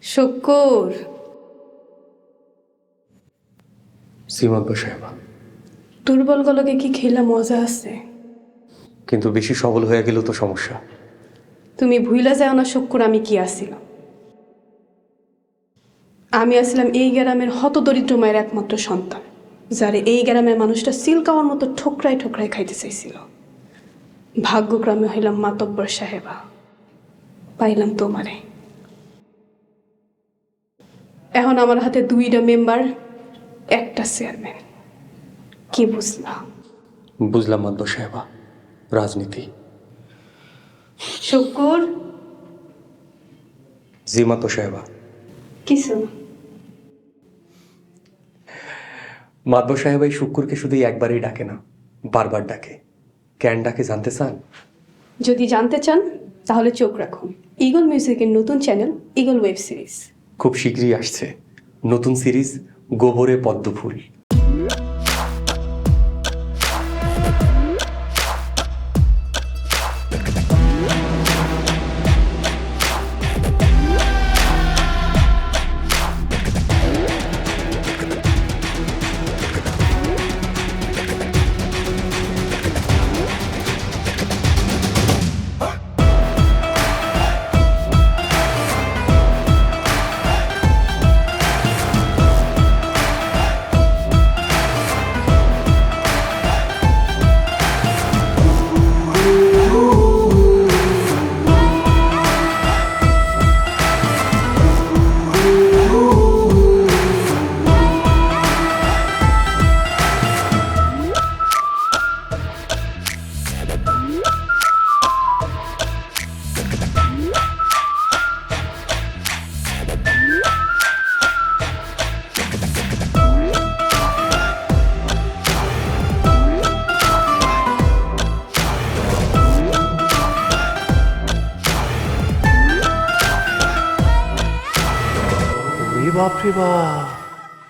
শুকুর। শ্রীমন্ত সাহেবা, দুর্বল গলকে কি খেলা মজা আছে? কিন্তু বেশি সবল হয়ে গেলেও তো সমস্যা। তুমি ভুইলা যাও না শুকুর, আমি কি আসছিলাম? আমি আসছিলাম এই গ্রামের হতদরিদ্র মায়ের একমাত্র সন্তান, যারে এই গ্রামের মানুষটা সিল খাওয়ার মতো ঠোকরায় ঠোকরায় খাইতে চাইছিল। ভাগ্যক্রমে হইলাম মাতব্বর সাহেবা, পাইলাম তোমারে। এখন আমার হাতে 2টা মেম্বার, একটা চেয়ারম্যান। কি বুঝলা? বুঝলাম মান্ত সাহেবা, রাজনীতি। শুকুর। জি মাতো সাহেবা। কিছু না। মাদব সাহেব এই শুক্কুরকে শুধু একবারই ডাকে না, বারবার ডাকে। কেন ডাকে জানতে চান? যদি জানতে চান তাহলে চোখ রাখুন ঈগল মিউজিকের নতুন চ্যানেল ঈগল ওয়েব সিরিজ। খুব শীঘ্রই আসছে নতুন সিরিজ গোবরে পদ্মফুল। বাপরে বাপ,